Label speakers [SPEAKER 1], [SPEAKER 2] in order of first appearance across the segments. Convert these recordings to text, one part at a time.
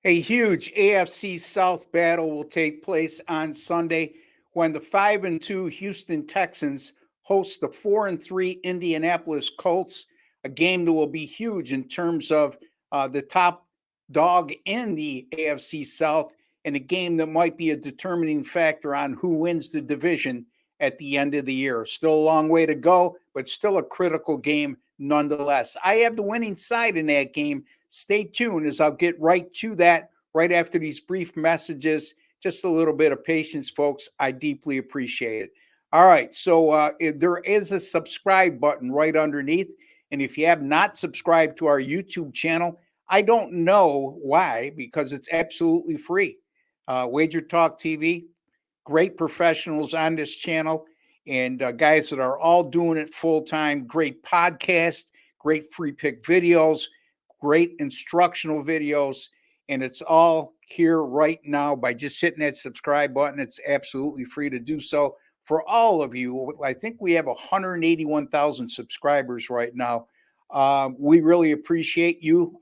[SPEAKER 1] A huge AFC South battle will take place on Sunday when the 5-2 Houston Texans host the 4-3 Indianapolis Colts, a game that will be huge in terms of the top dog in the AFC South, and a game that might be a determining factor on who wins the division at the end of the year. Still a long way to go, but still a critical game nonetheless. I have the winning side in that game. Stay tuned as I'll get right to that right after these brief messages. Just a little bit of patience, folks. I deeply appreciate it. All right, so there is a subscribe button right underneath. And if you have not subscribed to our YouTube channel, I don't know why, because it's absolutely free. Wager Talk TV, great professionals on this channel, and guys that are all doing it full time. Great podcast, great free pick videos, great instructional videos, and it's all here right now by just hitting that subscribe button. It's absolutely free to do so. For all of you, I think we have 181,000 subscribers right now. We really appreciate you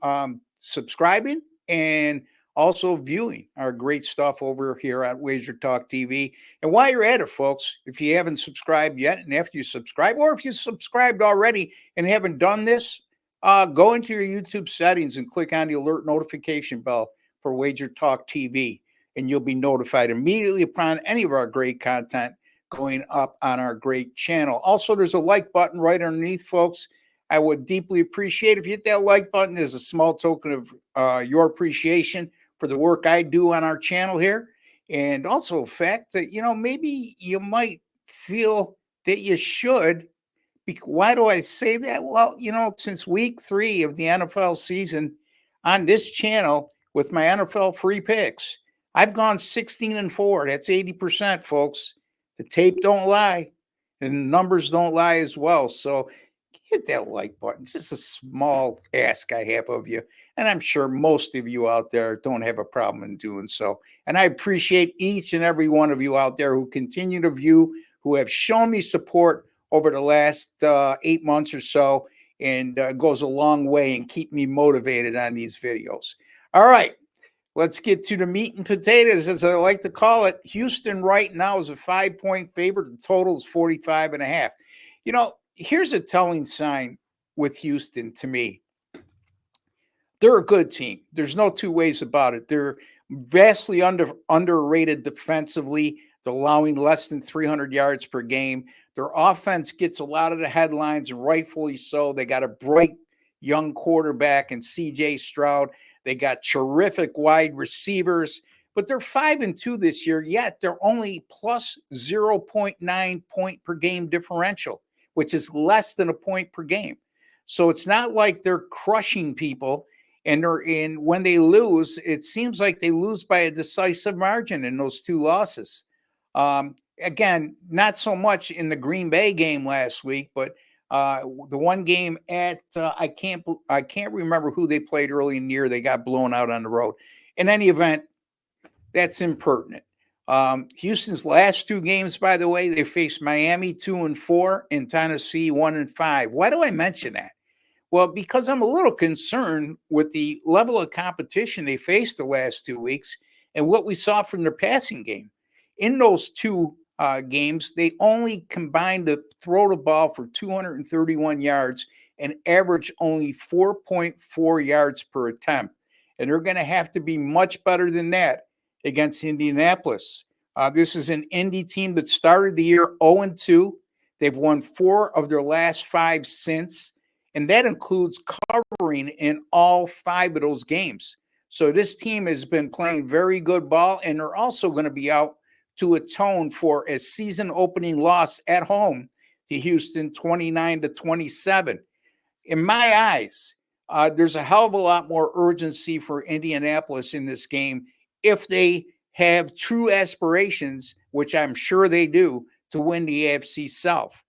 [SPEAKER 1] subscribing and also viewing our great stuff over here at Wager Talk TV. And while you're at it, folks, if you haven't subscribed yet, and after you subscribe, or if you subscribed already and haven't done this, go into your YouTube settings and click on the alert notification bell for Wager Talk TV, and you'll be notified immediately upon any of our great content going up on our great channel. Also, there's a like button right underneath, folks. I would deeply appreciate if you hit that like button as a small token of your appreciation for the work I do on our channel here. And also the fact that, maybe you might feel that you should. Why do I say that? Well, since week 3 of the NFL season on this channel with my NFL free picks, I've gone 16-4. That's 80%, folks. The tape don't lie, and the numbers don't lie as well. So hit that like button. It's just a small ask I have of you. And I'm sure most of you out there don't have a problem in doing so. And I appreciate each and every one of you out there who continue to view, who have shown me support over the last 8 months or so, and goes a long way and keep me motivated on these videos. All right, let's get to the meat and potatoes, as I like to call it. Houston right now is a 5-point favorite. The total is 45.5. Here's a telling sign with Houston to me. They're a good team. There's no two ways about it. They're vastly underrated defensively. They're allowing less than 300 yards per game. Their offense gets a lot of the headlines, and rightfully so. They got a bright young quarterback in C.J. Stroud. They got terrific wide receivers, but they're 5-2 this year, yet they're only plus 0.9 point per game differential, which is less than a point per game. So it's not like they're crushing people, and when they lose, it seems like they lose by a decisive margin in those 2 losses. Again, not so much in the Green Bay game last week, but the one game at I can't remember who they played early in the year. They got blown out on the road. In any event, that's impertinent. Houston's last 2 games, by the way, they faced Miami 2-4 and Tennessee 1-5. Why do I mention that? Well, because I'm a little concerned with the level of competition they faced the last 2 weeks and what we saw from their passing game. In those 2 games, they only combined to throw the ball for 231 yards and average only 4.4 yards per attempt. And they're going to have to be much better than that against Indianapolis. This is an Indy team that started the year 0-2. They've won 4 of their last 5 since, and that includes covering in all 5 of those games. So this team has been playing very good ball, and they're also going to be out to atone for a season-opening loss at home to Houston, 29-27. In my eyes, there's a hell of a lot more urgency for Indianapolis in this game if they have true aspirations, which I'm sure they do, to win the AFC South.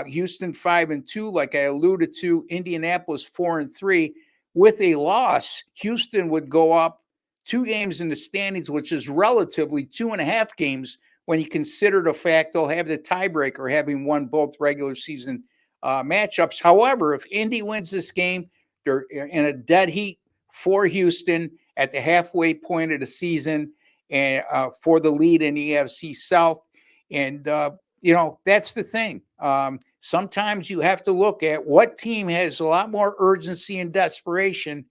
[SPEAKER 1] Houston 5-2, like I alluded to. Indianapolis 4-3. With a loss, Houston would go up 2 games in the standings, which is relatively 2.5 games when you consider the fact they'll have the tiebreaker, having won both regular season matchups. However, if Indy wins this game, they're in a dead heat for Houston at the halfway point of the season and for the lead in the AFC South. And that's the thing. Sometimes you have to look at what team has a lot more urgency and desperation.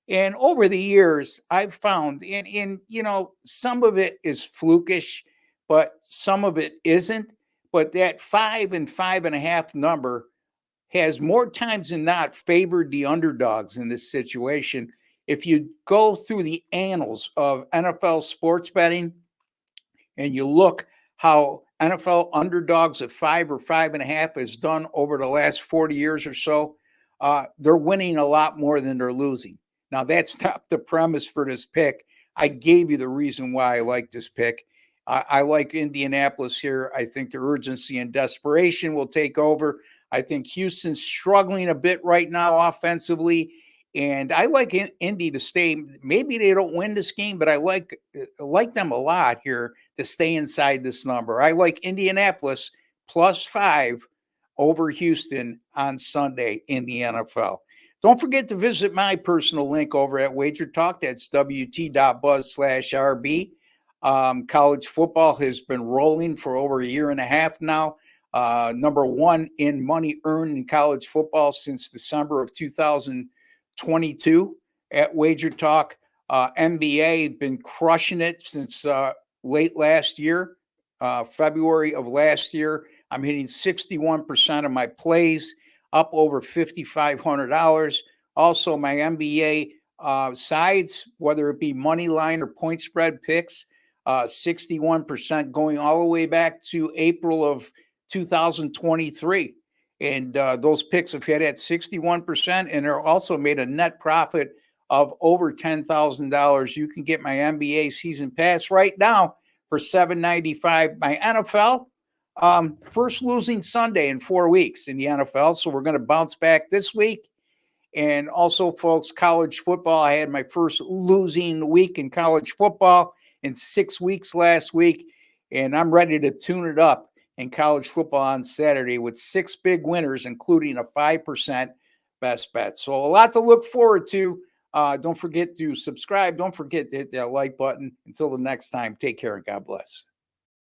[SPEAKER 1] And over the years, I've found, some of it is flukish, but some of it isn't. But that 5 and 5.5 number has more times than not favored the underdogs in this situation. If you go through the annals of NFL sports betting and you look how NFL underdogs at 5 or 5.5 has done over the last 40 years or so, they're winning a lot more than they're losing. Now, that's not the premise for this pick. I gave you the reason why I like this pick. I like Indianapolis here. I think the urgency and desperation will take over. I think Houston's struggling a bit right now offensively. And I like Indy to stay. Maybe they don't win this game, but I like them a lot here to stay inside this number. I like Indianapolis +5 over Houston on Sunday in the NFL. Don't forget to visit my personal link over at Wager Talk. That's wt.buzz/RB. College football has been rolling for over a year and a half now. Number one in money earned in college football since December of 2022 at Wager Talk. NBA been crushing it since late last year, February of last year. I'm hitting 61% of my plays, up over $5,500. Also, my NBA sides, whether it be money line or point spread picks, 61% going all the way back to April of 2023. And those picks have hit at 61%, and they're also made a net profit of over $10,000. You can get my NBA season pass right now for $7.95. My NFL, first losing Sunday in 4 weeks in the NFL, so we're going to bounce back this week. And also, folks, college football, I had my first losing week in college football in 6 weeks last week, and I'm ready to tune it up in college football on Saturday with 6 big winners, including a 5% best bet. So a lot to look forward to. Don't forget to subscribe. Don't forget to hit that like button. Until the next time, take care and God bless.